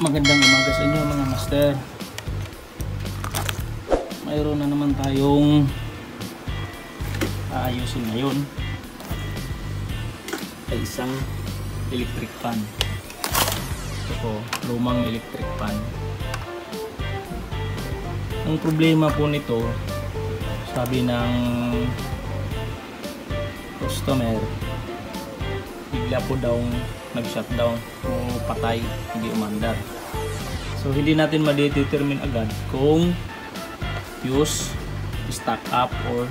Magandang umaga sa inyo mga master. Mayroon na naman tayong aayusin ngayon ay isang electric fan. Ito po, lumang electric fan. Ang problema po nito, sabi ng customer, bigla po daw nag-shutdown o patay, hindi umandar. So hindi natin ma-determine agad kung fuse stuck up or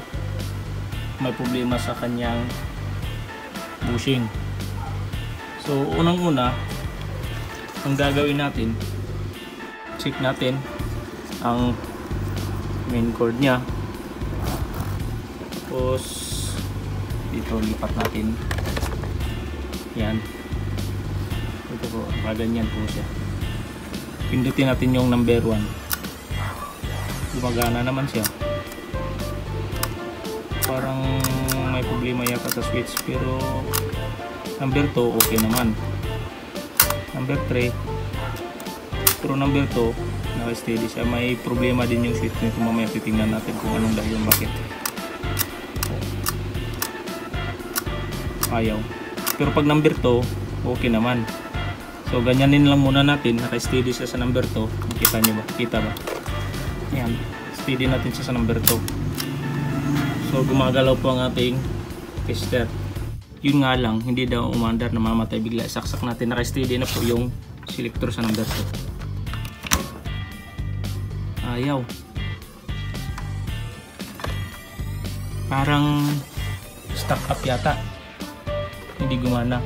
may problema sa kanyang bushing. So unang-una, ang gagawin natin, check natin ang main cord nya. Tapos dito lipat natin. Yan. Ito po, ganyan po siya. Pindutin natin yung number 1. Gumagana naman siya. Parang may problema yata sa switch, pero number 2 okay naman. Number 3, pero number 2 naka-steady siya. May problema din yung switch nito. Mamaya titingnan natin kung anong dahilan bakit ayaw. Pero pag number 2 okay naman. So ganyanin lang muna natin, naka-steady siya sa number 2. Makita nyo ba? Kita ba? Yan, steady natin siya sa number 2. So gumagalaw po ang ating tester. Yun nga lang, hindi daw umandar, namamatay bigla. Saksak natin, naka-steady na po yung selector sa number 2. Ayaw. Parang stuck up yata, hindi gumana.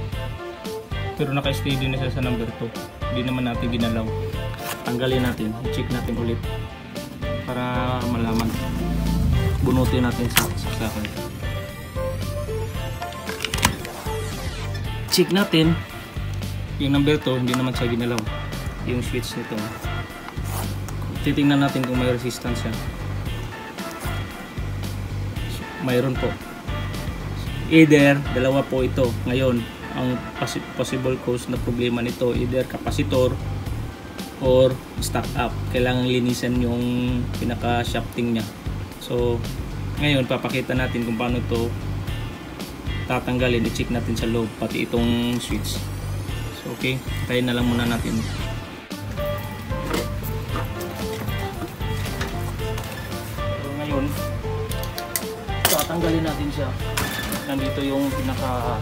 Pero naka-steady na siya sa number 2. Hindi naman natin ginalaw. Tanggalin natin, i-check natin ulit para malaman. Bunutin natin sa saksakan. Check natin yung number 2, hindi naman siya ginalaw. Yung switch nito, titingnan natin kung may resistance siya. Mayroon po. Either dalawa po ito. Ngayon ang possible cause na problema nito, either capacitor or stuck up. Kailangan linisan yung pinaka shafting nya. So ngayon papakita natin kung paano to tatanggalin. I-check natin sa loob pati itong switch. So okay, try na lang muna natin. So ngayon tatanggalin natin siya. Nandito yung pinaka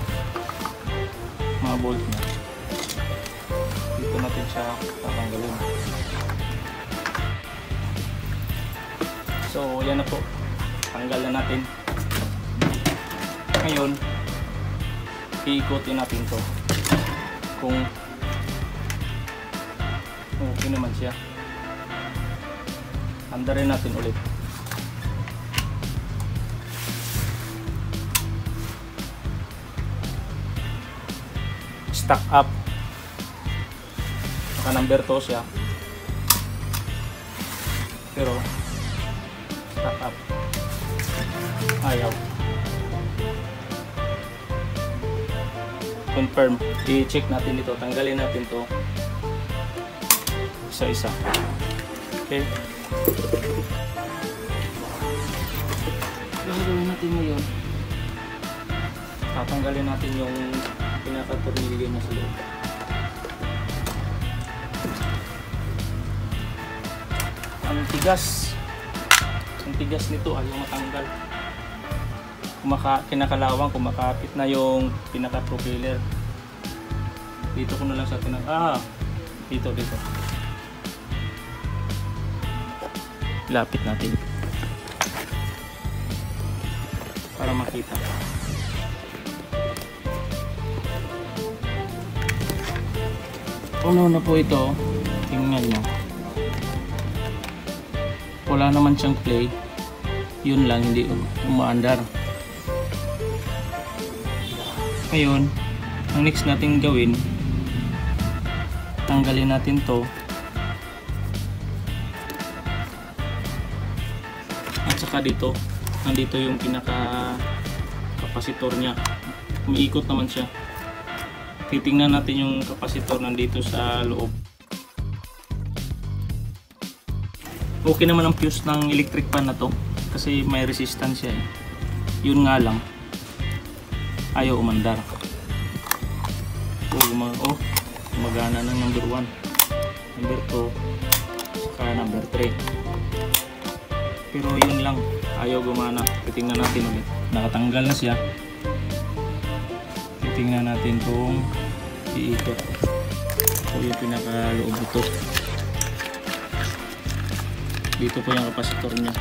mga bolt na. Dito natin siya tatanggalin. So yan na po, tanggal na natin. Ngayon iikutin natin to kung okay naman siya. Andarin natin ulit. Stuck up, naka number 2 siya, pero stuck up, ayaw. Confirm, i-check natin ito, tanggalin natin to isa-isa. Okay, gagawin natin ngayon, tatanggalin natin yung pinaka-tornilyo niya sa loob. Ang tigas nito, ayaw matanggal. Kinakalawang, kumakapit na yung pinaka-propeller. Dito ko na lang sa dito. Lapit natin para makita. Una na po ito, tingnan nyo, wala naman siyang play, yun lang, hindi umaandar. Ngayon, ang next natin gawin, tanggalin natin to at saka dito, nandito yung pinaka kapasitor nya, umiikot naman siya. Titingnan natin yung kapasitor nandito sa loob. Okay naman ang fuse ng electric fan na to kasi may resistance siya eh. Yun nga lang, ayaw umandar. So gumagana ng number 1, number 2, saka number 3. Pero yun lang, ayaw gumana. Titingnan natin ulit. Nakatanggal na siya. Titingnan natin kung iikot. So yung pinakaloob ito. Dito po yung kapasitor niya.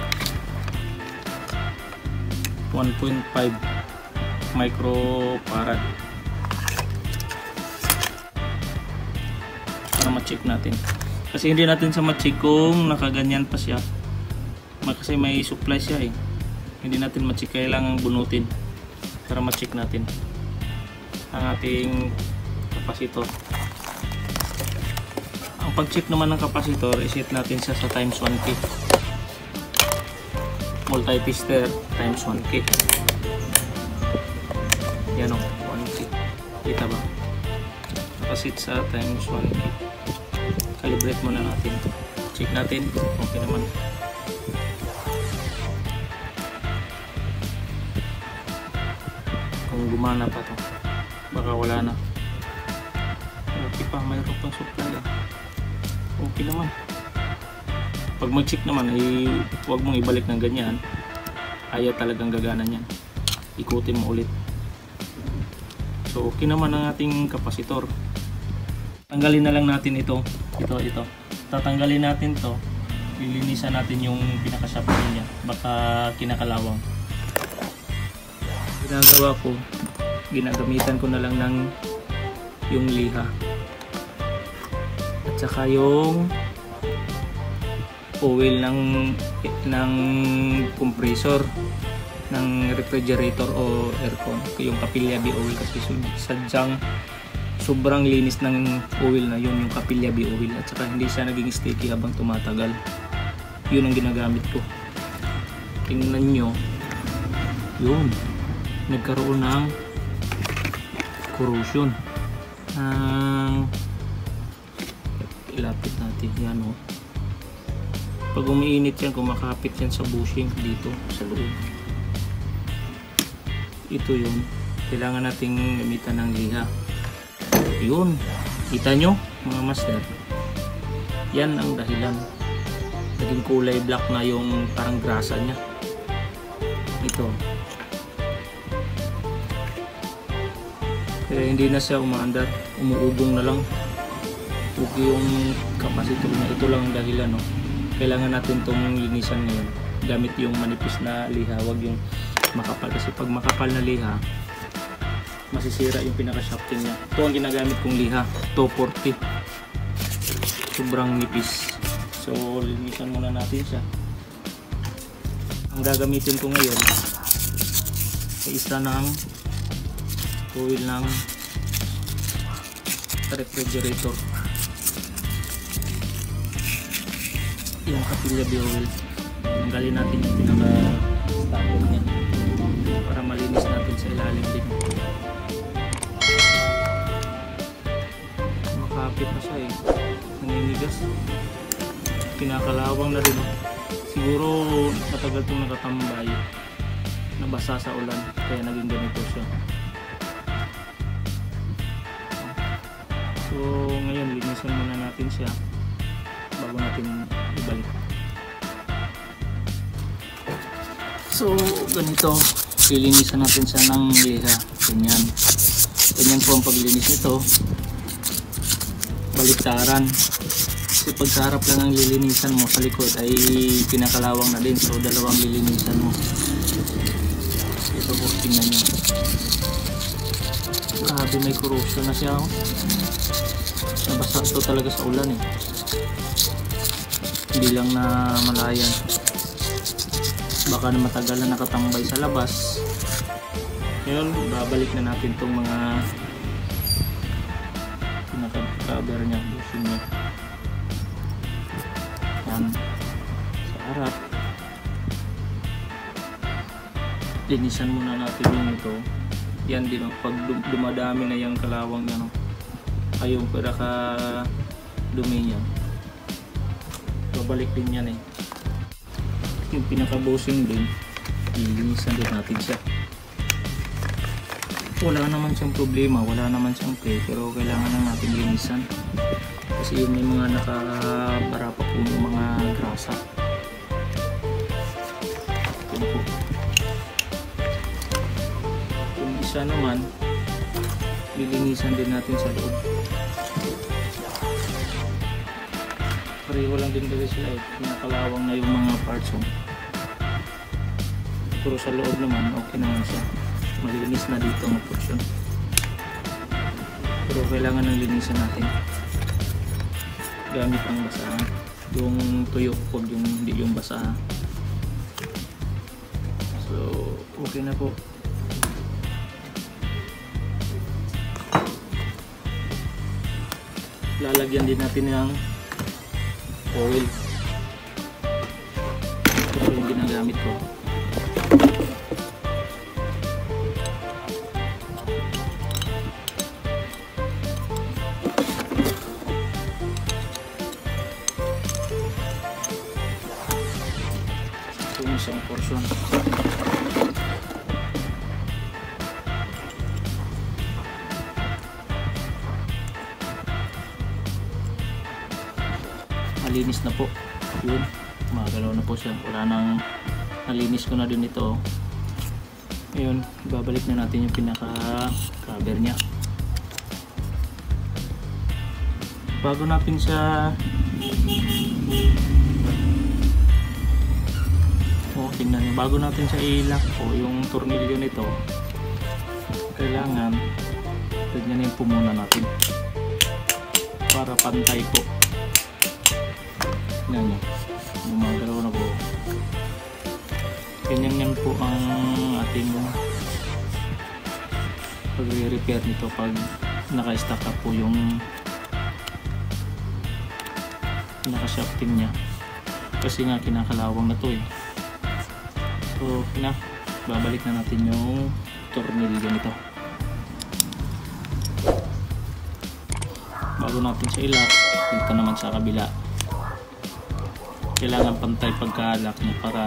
1.5 microfarad. Para ma-check natin. Kasi hindi natin sa ma-check kung nakaganyan pa siya. Kasi may supply siya eh. Hindi natin ma-check, kailangan bunutin para ma-check natin ang ating kapasitor. Ang pag-check naman ng kapasitor, iset natin siya sa times 1K. Multi-tester times 1K. Yan o, 1K. Kita ba? Nakasit sa times 1K. Calibrate muna natin. Check natin. Okay naman. Kung gumana pa to, baka wala na. Okay pa, mayroon pang supply ah. Okay naman. Pag mag-check naman ay huwag mong ibalik ng ganyan. Ayaw talagang gagana niyan. Ikutin mo ulit. So okay naman ang ating kapasitor. Tanggalin na lang natin ito. Ito. Tatanggalin natin to. Lilinisan natin yung pinaka-shaft niya. Baka kinakalawang. Ginagawa ko, ginagamitan ko na lang ng yung liha at saka yung oil ng compressor ng refrigerator o aircon, yung Capilla B oil kasi sadyang sobrang linis ng oil na yun, yung Capilla B oil, at saka hindi siya naging sticky habang tumatagal. Yun ang ginagamit ko. Tingnan nyo, yun, nagkaroon ng corrosion. Ilapit natin yan o. Pag umiinit yan, kumakapit yan sa bushing dito sa loob. Ito yun, kailangan nating gamitan ng liha. Yun, kita nyo mga master, yan ang dahilan. Naging kulay black na yung parang grasa nya. Ito. Kaya hindi na siya umaandar, umuugong na lang. Huwag yung kapasitor na ito lang ang dahilan, no? Kailangan natin itong linisan ngayon gamit yung manipis na liha, wag yung makapal, kasi pag makapal na liha masisira yung pinaka-shafting niya. Ito ang ginagamit kong liha, 240, sobrang nipis. So linisan muna natin siya. Ang gagamitin ko ngayon ay isa ng oil ng refrigerator, yung Capilla B oil. Tanggalin natin yung pinaka-stopper niya para malinis natin sa ilalim din. Makapit na siya eh, naninigas, kinakalawang na rin. Siguro matagal itong nakatambay, nabasa sa ulan, kaya naging ganito siya. So ngayon linisan muna natin siya bago natin ibalik. So ganito, lilinisan natin siya ng liha. Ganyan po ang paglinis nito. Baliktaran, kasi pag sa harap lang ang lilinisan mo, sa likod ay pinakalawang na din. So dalawang lilinisan mo. Ito po, tingnan nyo. Grabe, may corrosion na siya, oh. Nabasa ito talaga sa ulan eh. Hindi lang na malayan, baka na matagal na nakatambay sa labas. Ngayon babalik na natin itong mga pinaka-cover nya, bushing nya. Yan sa harap, linisan muna natin yung ito. Yan din, pag dumadami na yung kalawang yan, ay yung pinaka dumi niya, babalik din yan eh. yung pinaka-bushing din, lilinisan din natin siya. Wala naman siyang problema, wala naman siyang play, pero kailangan lang natin linisan kasi yung may mga nakabara pa po yung mga grasa. Ito po. Yung isa naman, lilinisan din natin sa loob. Pareho lang din kasi sila nakalawang na yung mga parts. Pero sa loob naman okay naman siya, malinis na dito ang portion, pero kailangan ng linisan natin gamit ang basahan, yung tuyo, huwag yung hindi yung basahan. So okay na po. Lalagyan din natin ng oil. Ito yung ginagamit ko. Ito yung isang portion. Malinis na po yun, magalaw na po siya, wala nang, nalinis ko na din ito. Ngayon babalik na natin yung pinaka cover nya. Bago natin siya tingnan nyo, bago natin siya i-lock po yung tornilyo nito, kailangan ganyanin po muna natin para pantay po. Yan, gumagalaw na po. Ganyan po ang ating pagre-repair nito pag naka-stack up po yung naka-shafting nya, kasi nga kinakalawang na to eh. So babalik na natin yung tornilyo nito. Bago natin siya i-lock, dito naman sa kabila, kailangan pantay pagka-lock niya para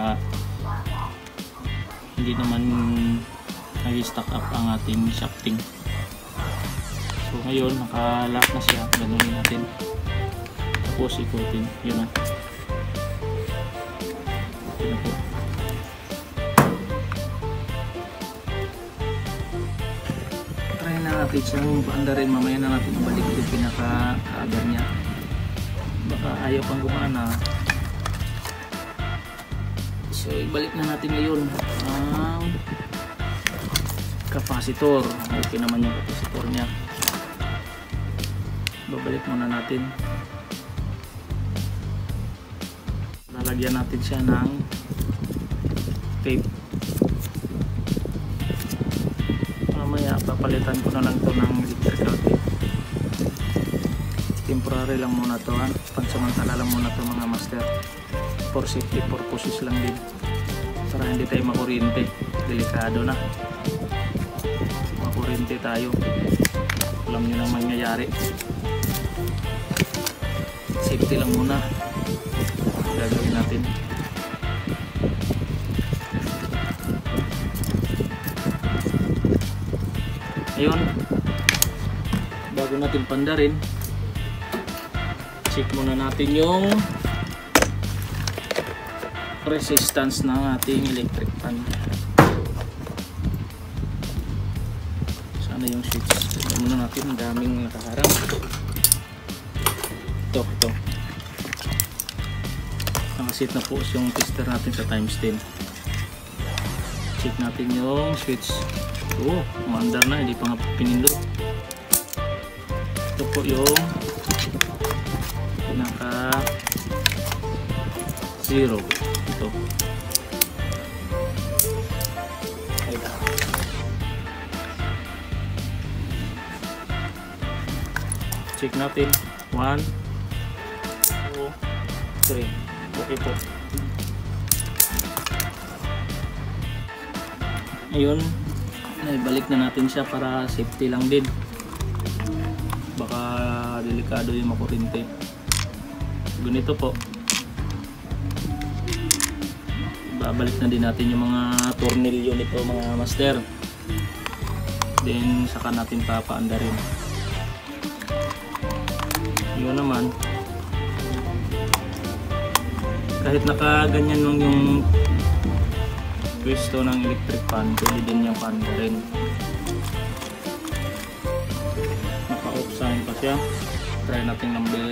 hindi naman nag-stack up ang ating shafting. So ngayon naka-lock na siya, ganunin natin, tapos ikutin, yun na. Okay na po. Try na natin siyang paandarin, mamaya na natin balik yung pinaka-cover niya, baka ayaw pang gumana. So ibalik na natin ngayon ang capacitor. Okay naman yung capacitor nya. Babalik muna natin. Lalagyan natin siya ng tape. Mamaya papalitan ko na lang to ng electrical tape. Temporary lang muna to, pansamantala lang muna to mga master, for safety purposes lang din, para hindi tayo makuryente. Delikado na, makuryente tayo, alam nyo nang mangyayari. Safety lang muna gagawin natin. Ayun, bago natin pandarin, check muna natin yung resistance ng ating electric fan. Sana yung switch. Tignan muna natin, ang daming nakaharap. Ito. Nakasit na po yung tester natin sa times 10. Check natin yung switch. Oh, umaandar na, hindi pa nga pinindot. Ito po yung pinaka 0. Ito. Check natin. 1, 2, 3. Okay po. Ayun, naibalik na natin siya para safety lang din. Baka delikado yung makuryente. Ganito po. babalik na din natin yung mga tornilyo nito mga master, then saka natin papaanda rin. Yun naman, kahit nakaganyan lang yung pwesto ng electric fan, pwede din yung paanda rin. Naka-off sign pa siya. Try natin number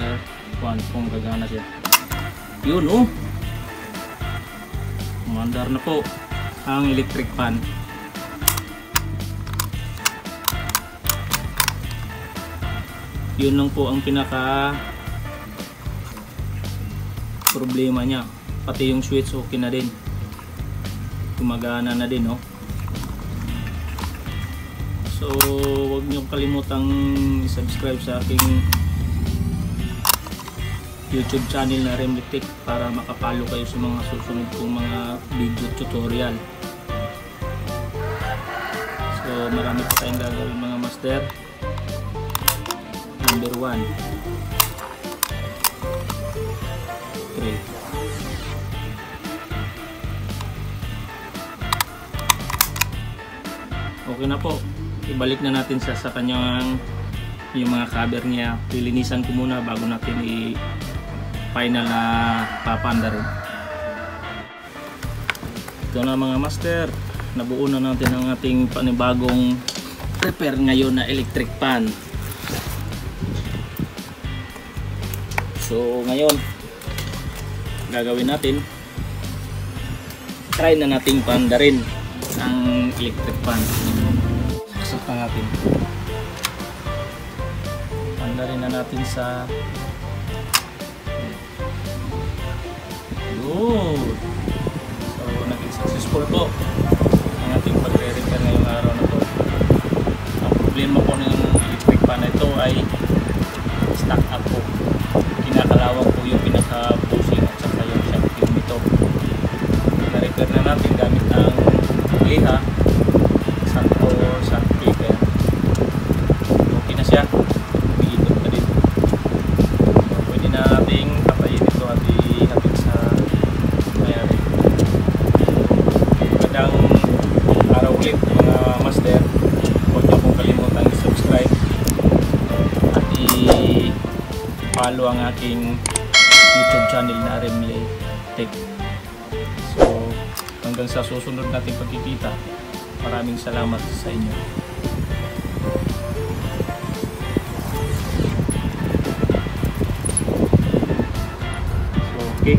1 kung gagana siya. Yun oh, umandar na po ang electric fan. Yun lang po ang pinaka problema niya. Pati yung switch okay na din, gumagana na din oh. So huwag niyo kalimutang subscribe sa aking YouTube channel na Remlitech para makapalo kayo sa mga susunod kong mga video tutorial. So marami pa tayong gagawin mga master. Number 1, 3. Okay na po, ibalik na natin siya sa kanyang yung mga cover niya. Lilinisan ko muna bago natin final na papanda rin. Ito na mga master, nabuo na natin ang ating panibagong repair ngayon na electric fan. So ngayon gagawin natin, try na nating paanda rin ang electric fan. Saksak natin, paanda rin na natin sa good. So naging successful po ang ating pagre-repair ngayong araw na to. Ang problema po ng electric fan na ito ay stuck up po. Kinakalawang po yung pinaka-bushing at saka yung shock tube nito. Na-repair na natin gamit ang liha, sakto sa paper. Okay na siya, umiikot na din. So pwede na nating patayin ito at ihatid sa mayari. Magandang araw ulit mga master. Huwag niyo pong kalimutan i-subscribe at follow ang aking YouTube channel na Remlitech. So hanggang sa susunod nating pagkikita, maraming salamat sa inyo. So, okay.